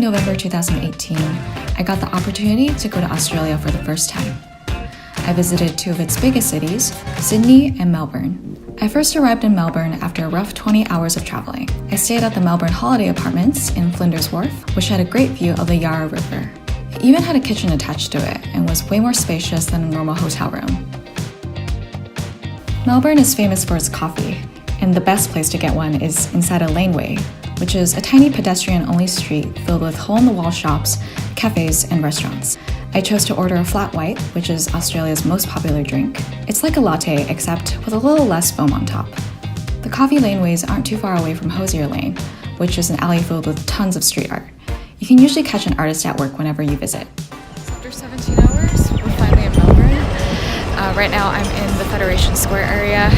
November 2018, I got the opportunity to go to Australia for the first time. I visited two of its biggest cities, Sydney and Melbourne. I first arrived in Melbourne after a rough 20 hours of traveling. I stayed at the Melbourne Holiday Apartments in Flinders Wharf, which had a great view of the Yarra River. It even had a kitchen attached to it and was way more spacious than a normal hotel room. Melbourne is famous for its coffee, and the best place to get one is inside a laneway, which is a tiny pedestrian-only street filled with hole-in-the-wall shops, cafes, and restaurants. I chose to order a flat white, which is Australia's most popular drink. It's like a latte, except with a little less foam on top. The coffee laneways aren't too far away from Hosier Lane, which is an alley filled with tons of street art. You can usually catch an artist at work whenever you visit. After 17 hours, we're finally in Melbourne. Right now I'm in the Federation Square area,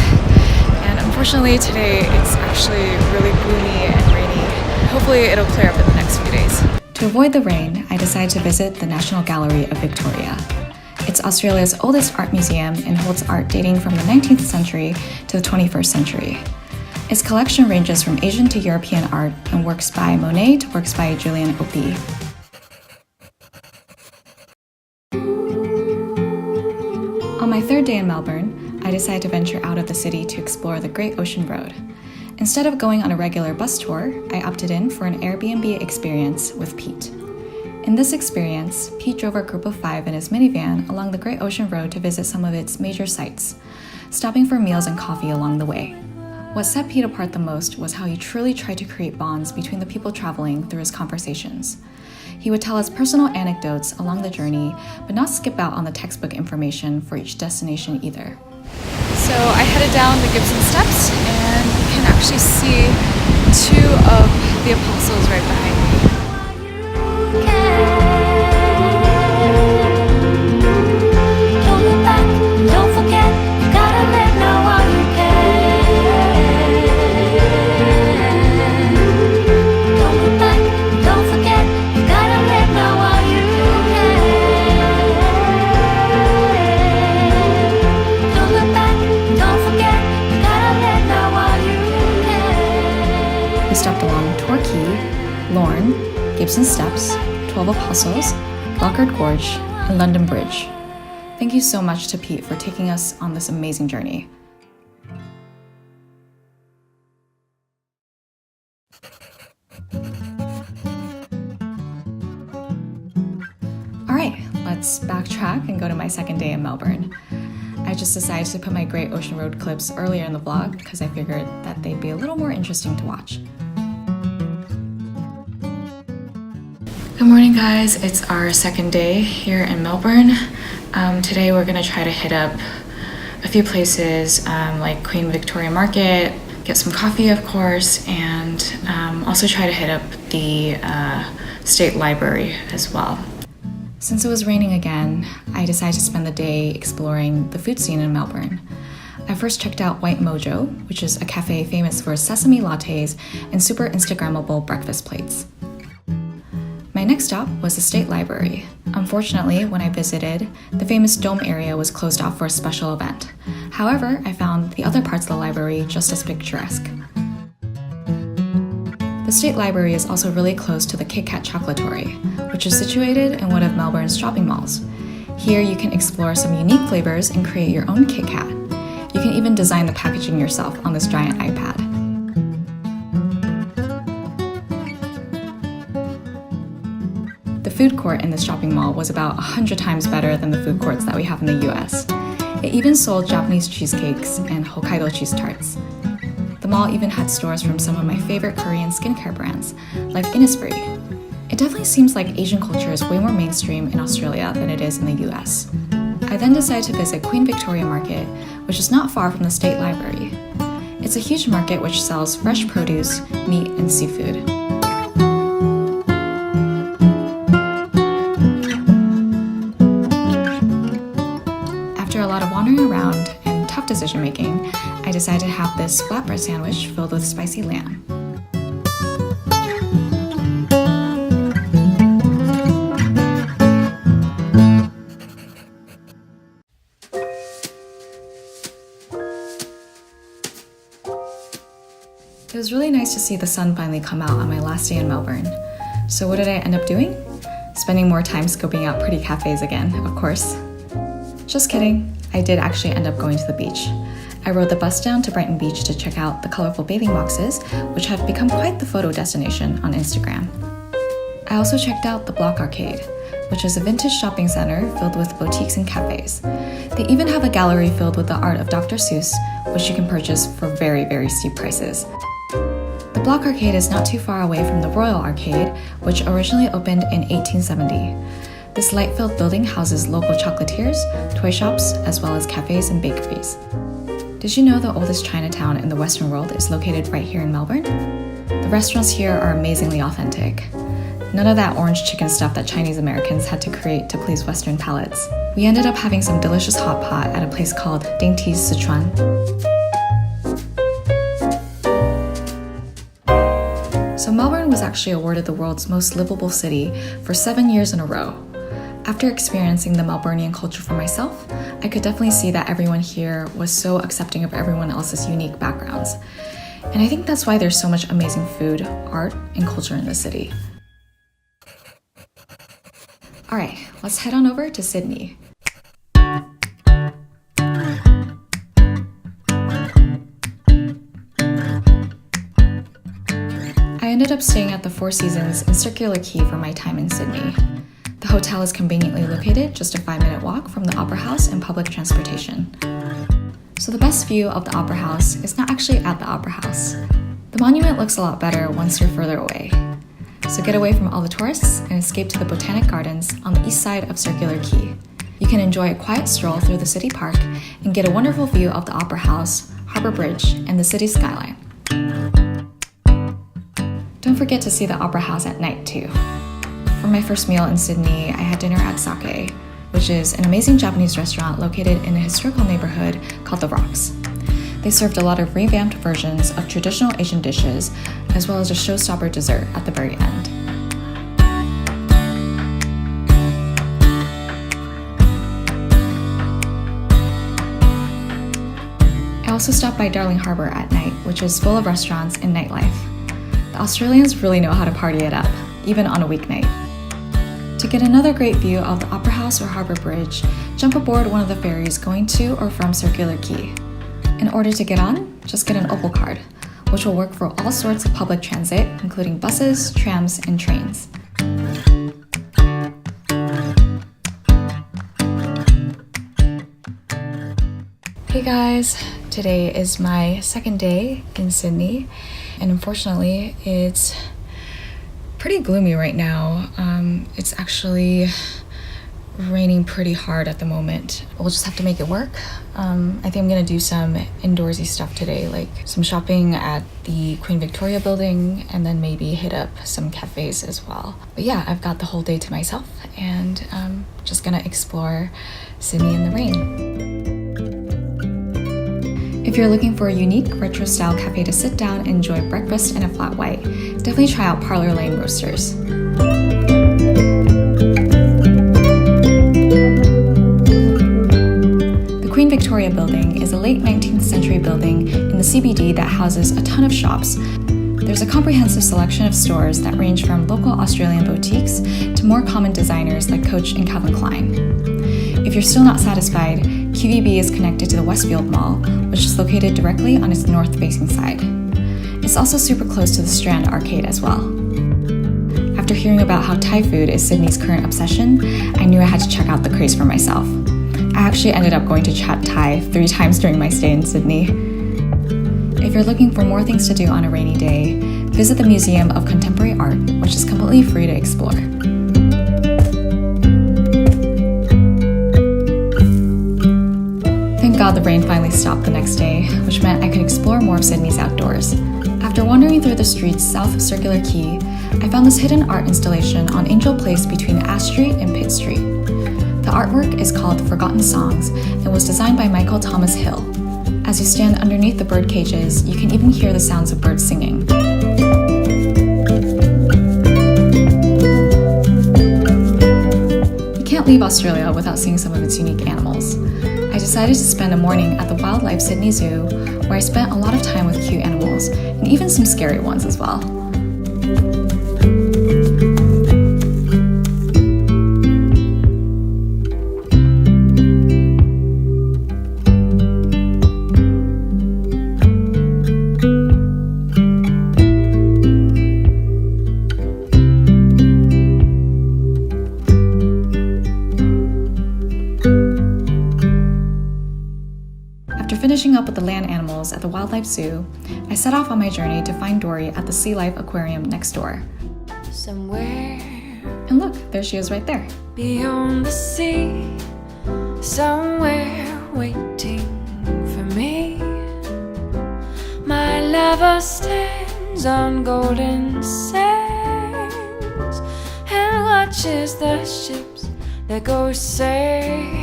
and unfortunately today it's actually really gloomy and rainy. Hopefully it'll clear up in the next few days. To avoid the rain, I decided to visit the National Gallery of Victoria. It's Australia's oldest art museum and holds art dating from the 19th century to the 21st century. Its collection ranges from Asian to European art and works by Monet to works by Julian Opie. On my third day in Melbourne, I decided to venture out of the city to explore the Great Ocean Road. Instead of going on a regular bus tour, I opted in for an Airbnb experience with Pete. In this experience, Pete drove our group of 5 in his minivan along the Great Ocean Road to visit some of its major sites, stopping for meals and coffee along the way. What set Pete apart the most was how he truly tried to create bonds between the people traveling through his conversations. He would tell us personal anecdotes along the journey, but not skip out on the textbook information for each destination either. So I headed down the Gibson Steps, and you can actually see 2 of the apostles right behind me. Don't look back, don't forget, you gotta live now while you can. Don't look back, don't forget, you gotta live now while you can. Don't look back, don't forget, you gotta live now while you can. We stopped along Torquay, Loren, Gibson Steps, 12 Apostles, Lockhart Gorge, and London Bridge. Thank you so much to Pete for taking us on this amazing journey. Alright, let's backtrack and go to my second day in Melbourne. I just decided to put my Great Ocean Road clips earlier in the vlog because I figured that they'd be a little more interesting to watch. Good morning, guys. It's our second day here in Melbourne. Today we're gonna try to hit up a few places like Queen Victoria Market, get some coffee of course, and also try to hit up the State Library as well. Since it was raining again, I decided to spend the day exploring the food scene in Melbourne. I first checked out White Mojo, which is a cafe famous for sesame lattes and super Instagrammable breakfast plates. My next stop was the State Library. Unfortunately, when I visited, the famous dome area was closed off for a special event. However, I found the other parts of the library just as picturesque. The State Library is also really close to the Kit Kat Chocolatory, which is situated in one of Melbourne's shopping malls. Here you can explore some unique flavors and create your own Kit Kat. You can even design the packaging yourself on this giant iPad. The food court in this shopping mall was about 100 times better than the food courts that we have in the US. It even sold Japanese cheesecakes and Hokkaido cheese tarts. The mall even had stores from some of my favorite Korean skincare brands, like Innisfree. It definitely seems like Asian culture is way more mainstream in Australia than it is in the US. I then decided to visit Queen Victoria Market, which is not far from the State Library. It's a huge market which sells fresh produce, meat, and seafood. After a lot of wandering around and tough decision making, I decided to have this flatbread sandwich filled with spicy lamb. It was really nice to see the sun finally come out on my last day in Melbourne. So what did I end up doing? Spending more time scoping out pretty cafes again, of course. Just kidding, I did actually end up going to the beach. I rode the bus down to Brighton Beach to check out the colorful bathing boxes, which have become quite the photo destination on Instagram. I also checked out the Block Arcade, which is a vintage shopping center filled with boutiques and cafes. They even have a gallery filled with the art of Dr. Seuss, which you can purchase for very, very steep prices. The Block Arcade is not too far away from the Royal Arcade, which originally opened in 1870. This light-filled building houses local chocolatiers, toy shops, as well as cafes and bakeries. Did you know the oldest Chinatown in the Western world is located right here in Melbourne? The restaurants here are amazingly authentic. None of that orange chicken stuff that Chinese Americans had to create to please Western palates. We ended up having some delicious hot pot at a place called Dainty's Sichuan. So Melbourne was actually awarded the world's most livable city for 7 years in a row. After experiencing the Melburnian culture for myself, I could definitely see that everyone here was so accepting of everyone else's unique backgrounds. And I think that's why there's so much amazing food, art, and culture in the city. All right, let's head on over to Sydney. I ended up staying at the Four Seasons in Circular Quay for my time in Sydney. The hotel is conveniently located just a 5-minute walk from the Opera House and public transportation. So the best view of the Opera House is not actually at the Opera House. The monument looks a lot better once you're further away. So get away from all the tourists and escape to the Botanic Gardens on the east side of Circular Quay. You can enjoy a quiet stroll through the city park and get a wonderful view of the Opera House, Harbour Bridge, and the city skyline. Don't forget to see the Opera House at night too. For my first meal in Sydney, I had dinner at Sake, which is an amazing Japanese restaurant located in a historical neighborhood called The Rocks. They served a lot of revamped versions of traditional Asian dishes, as well as a showstopper dessert at the very end. I also stopped by Darling Harbour at night, which is full of restaurants and nightlife. The Australians really know how to party it up, even on a weeknight. To get another great view of the Opera House or Harbour Bridge, jump aboard one of the ferries going to or from Circular Quay. In order to get on, just get an Opal card, which will work for all sorts of public transit, including buses, trams, and trains. Hey guys, today is my second day in Sydney, and unfortunately, it's pretty gloomy right now. It's actually raining pretty hard at the moment. We'll just have to make it work. I think I'm gonna do some indoorsy stuff today, like some shopping at the Queen Victoria building, and then maybe hit up some cafes as well. But yeah, I've got the whole day to myself, and I'm just gonna explore Sydney in the rain. If you're looking for a unique retro-style cafe to sit down and enjoy breakfast and a flat white, definitely try out Parlour Lane Roasters. The Queen Victoria building is a late 19th century building in the CBD that houses a ton of shops. There's a comprehensive selection of stores that range from local Australian boutiques to more common designers like Coach and Calvin Klein. If you're still not satisfied, QVB is connected to the Westfield Mall, which is located directly on its north-facing side. It's also super close to the Strand Arcade as well. After hearing about how Thai food is Sydney's current obsession, I knew I had to check out the craze for myself. I actually ended up going to Chat Thai 3 times during my stay in Sydney. If you're looking for more things to do on a rainy day, visit the Museum of Contemporary Art, which is completely free to explore. Thank God the rain finally stopped the next day, which meant I could explore more of Sydney's outdoors. After wandering through the streets south of Circular Quay, I found this hidden art installation on Angel Place between Ash Street and Pitt Street. The artwork is called Forgotten Songs and was designed by Michael Thomas Hill. As you stand underneath the bird cages, you can even hear the sounds of birds singing. You can't leave Australia without seeing some of its unique animals. I decided to spend a morning at the Wildlife Sydney Zoo, where I spent a lot of time with cute animals, and even some scary ones as well. After finishing up with the land animals at the wildlife zoo, I set off on my journey to find Dory at the Sea Life Aquarium next door. Somewhere And look, there she is right there. beyond the sea, somewhere waiting for me. My lover stands on golden sands and watches the ships that go sailing.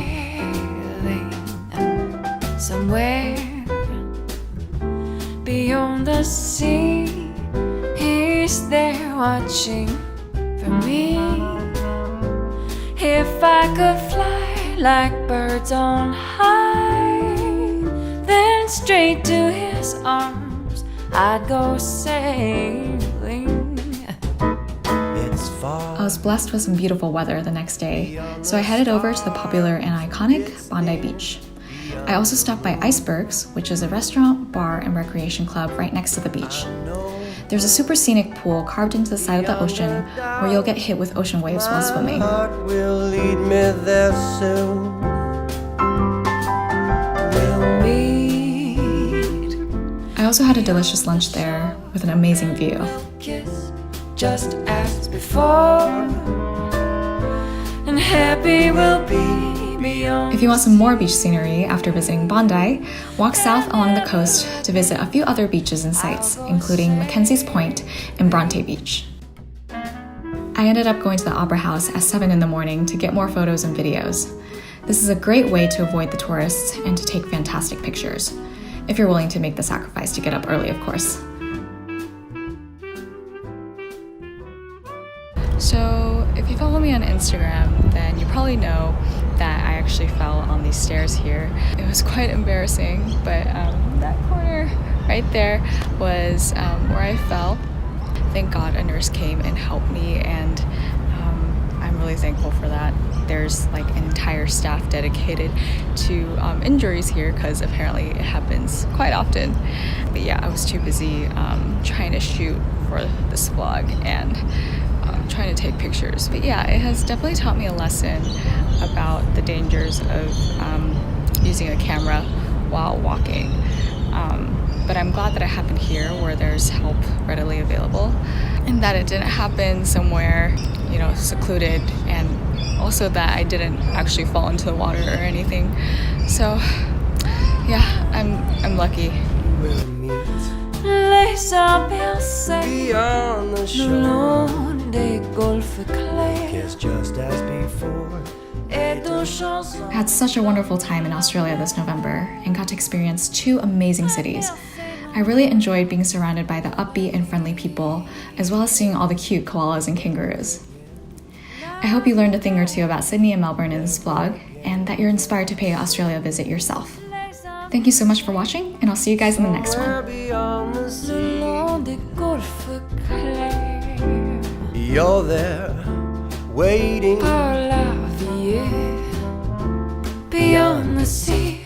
Somewhere beyond the sea, he's there watching for me. If I could fly like birds on high, then straight to his arms I'd go sailing. I was blessed with some beautiful weather the next day, so I headed over to the popular and iconic Bondi Beach. I also stopped by Icebergs, which is a restaurant, bar, and recreation club right next to the beach. There's a super scenic pool carved into the side of the ocean where you'll get hit with ocean waves while swimming. Will lead me there soon. We'll meet. I also had a delicious lunch there with an amazing view. Kiss just as before, and happy we'll be beyond. If you want some more beach scenery after visiting Bondi, walk south along the coast to visit a few other beaches and sites, including Mackenzie's Point and Bronte Beach. I ended up going to the Opera House at 7 in the morning to get more photos and videos. This is a great way to avoid the tourists and to take fantastic pictures, if you're willing to make the sacrifice to get up early, of course. So, if you follow me on Instagram, then you probably know that I actually fell on these stairs here. It was quite embarrassing, but that corner right there was where I fell. Thank God a nurse came and helped me, and I'm really thankful for that. There's like an entire staff dedicated to injuries here because apparently it happens quite often. But yeah, I was too busy trying to shoot for this vlog and trying to take pictures. But yeah, it has definitely taught me a lesson about the dangers of using a camera while walking. But I'm glad that it happened here where there's help readily available, and that it didn't happen somewhere, you know, secluded, and also that I didn't actually fall into the water or anything. So yeah, I'm lucky. We'll meet Les abeilles beyond the le shore. long des golfes clairs Kiss just as before. et de chansons. I had such a wonderful time in Australia this November and got to experience 2 amazing cities. I really enjoyed being surrounded by the upbeat and friendly people, as well as seeing all the cute koalas and kangaroos. I hope you learned a thing or two about Sydney and Melbourne in this vlog, and that you're inspired to pay an Australia visit yourself. Thank you so much for watching, and I'll see you guys in the next Somewhere one. beyond the Le sea. long des golfes clairs You're there, waiting. par la vie beyond the sea.